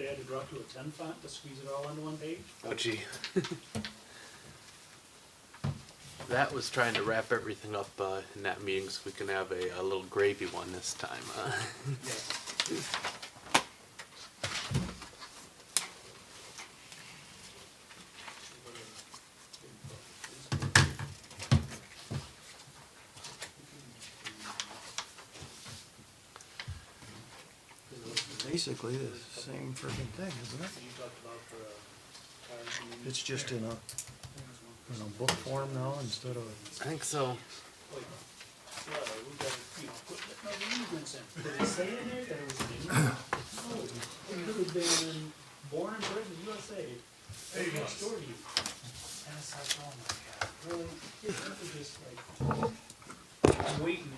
they had to drop to a 10 font to squeeze it all onto one page. Oh, gee. That was trying to wrap everything up in that meeting so we can have a little gravy one this time. Basically the same freaking thing, isn't it? You talked about for cars and- It's just in a book form now instead of. I think so. Like, yeah, we got, put no immigrants in. Did they say in there that it was an immigrant? No, it could have been born and bred in the USA. Right next door to you. And it's like, oh my God, really? That was just like, I'm waiting.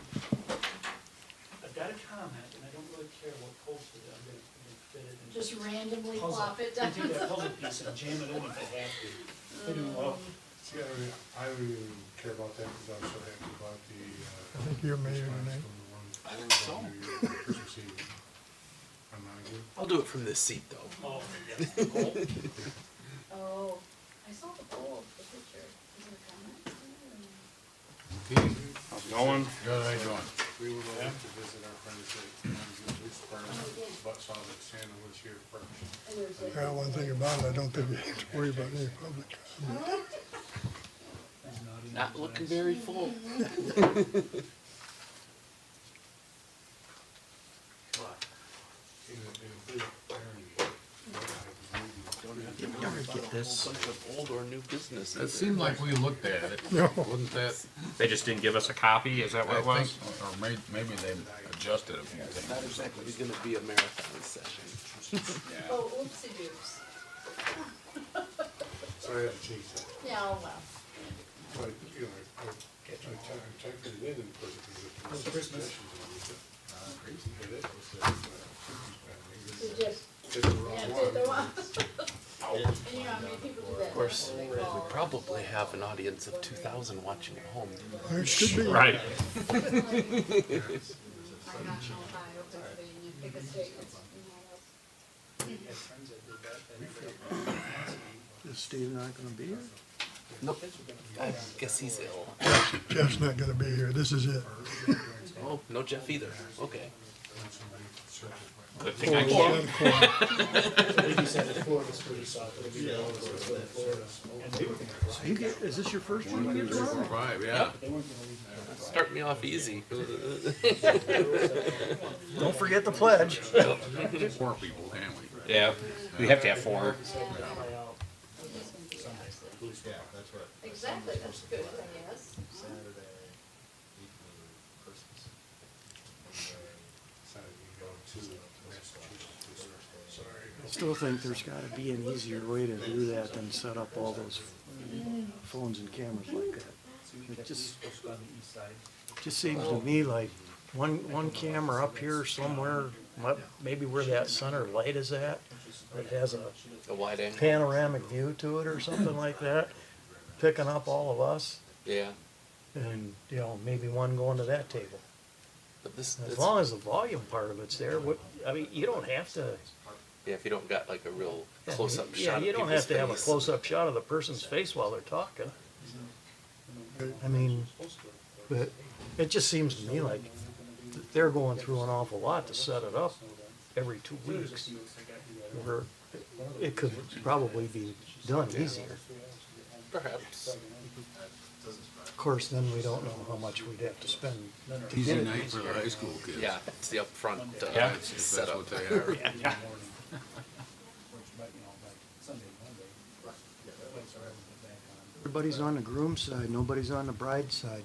I've got a comment, and I don't really care what posted it. I'm gonna fit it in. Just randomly puzzle. plop it I down. take that puzzle piece and jam it in if I have to. I do, well, See, I don't even care about that because I was so happy about the, I think you're mayor tonight. I think so. Christmas Eve. I'm not good. I'll do it from this seat, though. oh, yes, the goal. Oh, I saw the poll, the picture. Is there a comment? How's it going? Good, how you doing? We were going to visit our friends at the police department, but saw that Santa was here first. And there's like. Well, one thing about it, I don't think we have to worry about any public comment. Not looking very full. You ever get this? Bunch of old or new businesses. It seemed like we looked at it. No. Wasn't that, They just didn't give us a copy, is that what I it think, was? or maybe they adjusted a few Not things. exactly going to be a marathon session. Yeah. Oh, oopsie doops. So I had to change that. Yeah, oh well. But, I typed it in and put it in the. Christmas. Crazy. It is. So just, Did the yeah, wrong did one. the one. And you know how many people do that? Of course, we probably have an audience of 2,000 watching at home. There should be. Right. I got no high open for you, and you pick a statement, Is Steve not gonna be here? Nope. I guess he's ill. Jeff's not gonna be here, this is it. Oh, no Jeff either. Okay. Good thing I came. Like you said, Florida's pretty soft. It'll be all over Florida. And they were gonna So you get, is this your first one? One, 2, 3, 4, 5, yeah. They weren't gonna leave. Start me off easy. Don't forget the pledge. 4 people, can we? Yeah, we have to have 4. exactly, that's good, I guess. I still think there's gotta be an easier way to do that than set up all those phones and cameras like that. It just seems to me like one camera up here somewhere, maybe where that center light is at, that has a A wide angle. panoramic view to it or something like that, picking up all of us, Yeah. and, maybe one going to that table. But this, As it's, long as the volume part of it's there, you don't have to. yeah, if you don't got like a real close-up shot Yeah, of you don't people's have to have a face. close-up shot of the person's face while they're talking. I mean, but it just seems to me like they're going through an awful lot to set it up every 2 weeks. Where it could probably be done easier. Perhaps. Of course, then we don't know how much we'd have to spend to Easy get it night for easier. the high school kids. Yeah, it's the upfront Yeah. If that's setup. what they are. Everybody's on the groom's side, nobody's on the bride's side.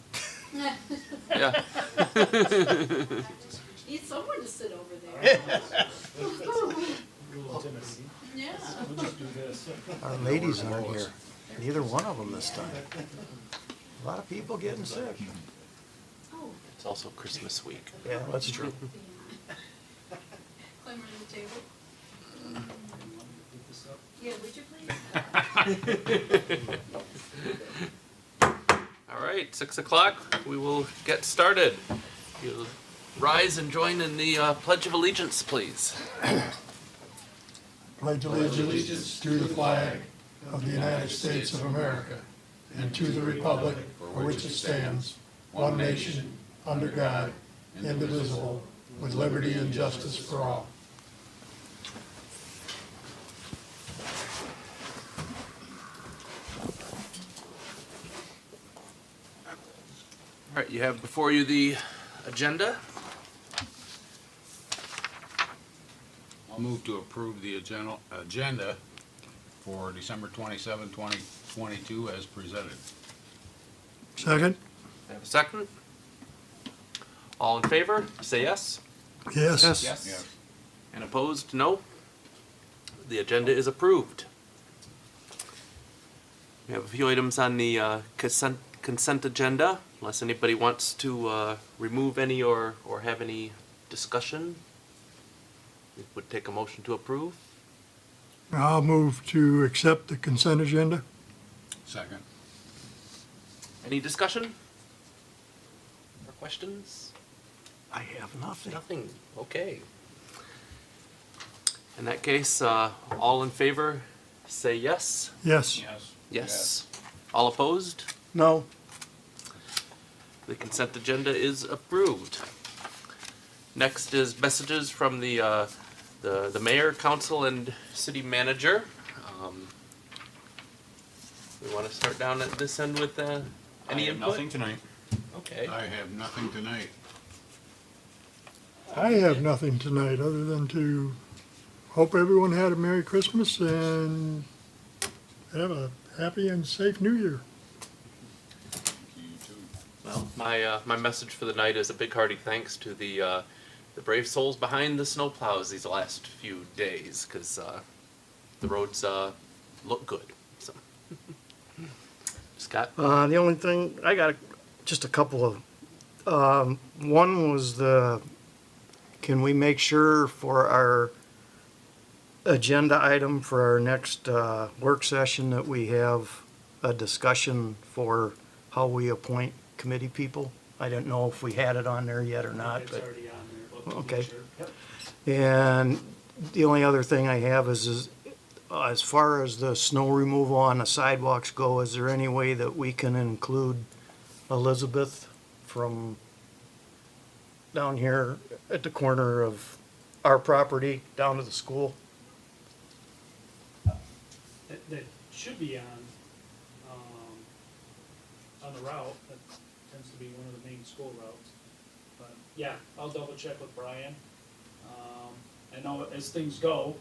Yeah. Need someone to sit over there. Yeah. Our ladies aren't here, neither one of them this time. A lot of people getting sick. Oh, It's also Christmas week. Yeah, that's true. climb under the table. Yeah, would you please? All right, 6 o'clock. We will get started. You'll rise and join in the Pledge of Allegiance, please. pledge allegiance to the flag of the United States of America and to the republic for which it stands, one nation, under God, indivisible, with liberty and justice for all. All right, you have before you the agenda. I'll move to approve the agenda for December 27, 2022 as presented. Second? Have a second? All in favor, say yes. Yes. Yes. And opposed, no. The agenda is approved. We have a few items on the consent agenda, unless anybody wants to remove any or have any discussion. We would take a motion to approve. I'll move to accept the consent agenda. Second. Any discussion? Or questions? I have nothing. Nothing. Okay. In that case, all in favor, say yes. Yes. Yes. Yes. All opposed? No. The consent agenda is approved. Next is messages from the mayor, council, and city manager. We want to start down at this end with any input? Nothing tonight. Okay. I have nothing tonight. I have nothing tonight other than to hope everyone had a Merry Christmas and have a happy and safe New Year. You too. Well, my message for the night is a big hearty thanks to the brave souls behind the snowplows these last few days, because the roads look good. So, Scott. The only thing, I got just a couple of, one was can we make sure for our agenda item for our next work session that we have a discussion for how we appoint committee people? I didn't know if we had it on there yet or not, It's but, already on there, but Okay. make sure. Yep. and the only other thing I have is as far as the snow removal on the sidewalks go, is there any way that we can include Elizabeth from down here at the corner of our property down to the school? That should be on the route, that tends to be one of the main school routes. But, yeah, I'll double check with Brian. I know as things go,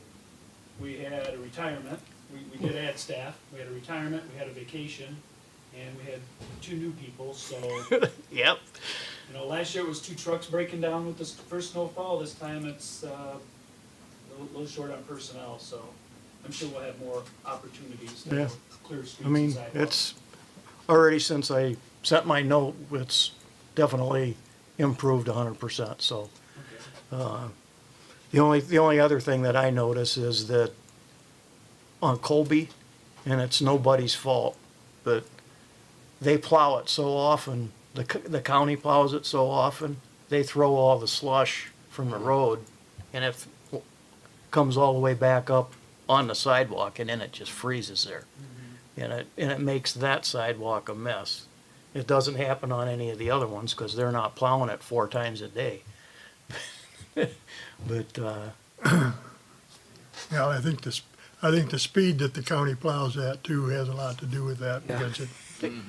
we had a retirement, we did add staff, we had a retirement, we had a vacation, and we had 2 new people, so, Yep. you know, last year it was 2 trucks breaking down with this first snowfall, this time it's, a little short on personnel, so I'm sure we'll have more opportunities to Yeah. clear streets I and mean, sidewalks. it's already since I sent my note, it's definitely improved 100%, so. Okay. The only other thing that I notice is that on Colby, and it's nobody's fault, but they plow it so often, the county plows it so often, they throw all the slush from the road, and it comes all the way back up on the sidewalk, and then it just freezes there. And it makes that sidewalk a mess. It doesn't happen on any of the other ones, because they're not plowing it 4 times a day. But, Yeah, I think the speed that the county plows at too has a lot to do with that, Yeah. because it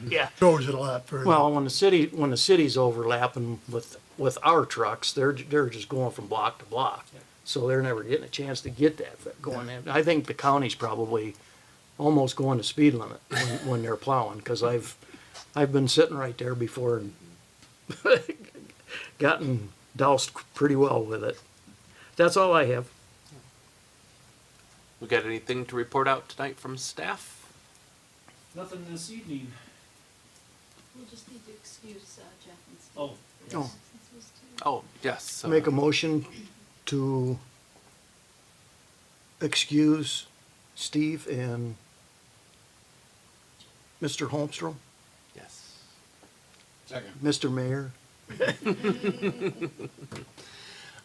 yeah. shows it a lot further. Well, when the city's overlapping with our trucks, they're just going from block to block. So they're never getting a chance to get that going in. I think the county's probably almost going to speed limit when they're plowing, because I've been sitting right there before and gotten doused pretty well with it. That's all I have. We got anything to report out tonight from staff? Nothing this evening. We'll just need to excuse Jeff and Steve. Oh, Oh. Since those two- Oh, yes. Make a motion to excuse Steve and Mr. Holmstrom, Yes. Second. Mr. Mayor.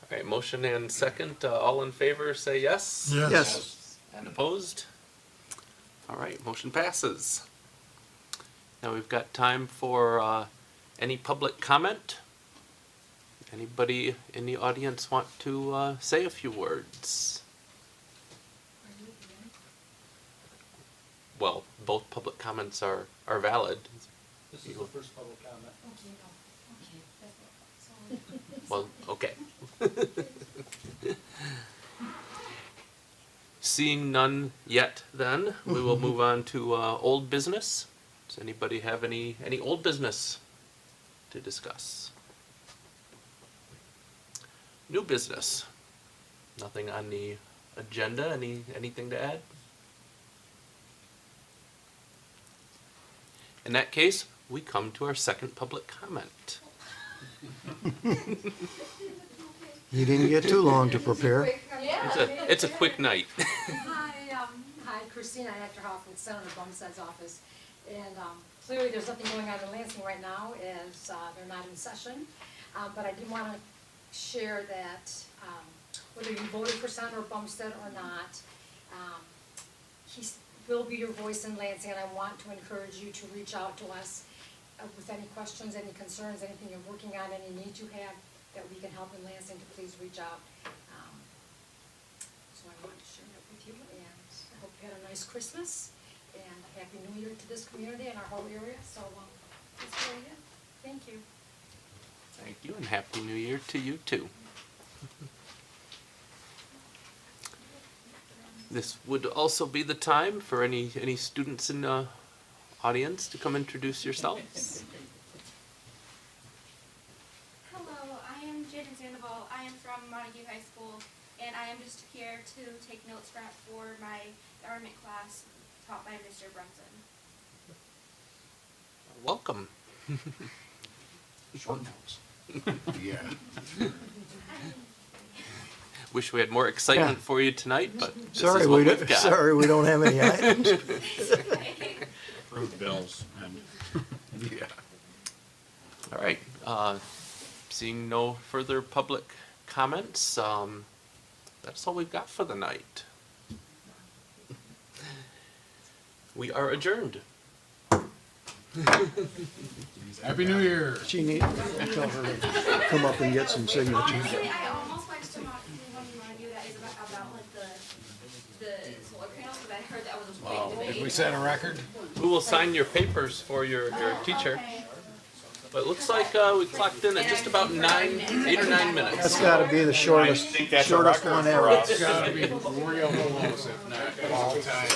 All right, motion and second. All in favor, say yes. Yes. Yes. And opposed? All right, motion passes. Now we've got time for any public comment. Anybody in the audience want to say a few words? Well, both public comments are valid. This is the first public comment. Okay, no, okay, that's what I thought. Well, okay. Seeing none yet, then, we will move on to old business. Does anybody have any old business to discuss? New business. Nothing on the agenda. Anything to add? In that case, we come to our second public comment. You didn't get too long to prepare. It's a quick night. Hi, Christina Eckerhoff with Senator Bumstead's office. And clearly there's nothing going on in Lansing right now as they're not in session. But I did want to share that whether you voted for Senator Bumstead or not, he will be your voice in Lansing, and I want to encourage you to reach out to us with any questions, any concerns, anything you're working on, any needs you have that we can help in Lansing, to please reach out. So I wanted to share that with you, and I hope you had a nice Christmas and a Happy New Year to this community and our whole area. So that's really it. Thank you. Thank you, and Happy New Year to you too. This would also be the time for any students in the audience to come introduce yourselves. Hello, I am Jaden Sandoval. I am from Montague High School, and I am just here to take notes for my government class taught by Mr. Brunson. Welcome. Short notes. Yeah. Wish we had more excitement for you tonight, but this Sorry, is what we've got. sorry, we don't have any items. Approved bills and, yeah. All right. Seeing no further public comments, that's all we've got for the night. We are adjourned. Happy New Year. She needs to tell her to come up and get some signatures. Honestly, I almost watched the one in Montague that is about like the solar panels, but I heard that was a big debate. Did we set a record? Who will sign your papers for your teacher? Okay. But it looks like we clocked in at just about 8 or 9 minutes. That's gotta be the shortest, think that's a shortest record one for ever. us. It's gotta be real close, if not all time.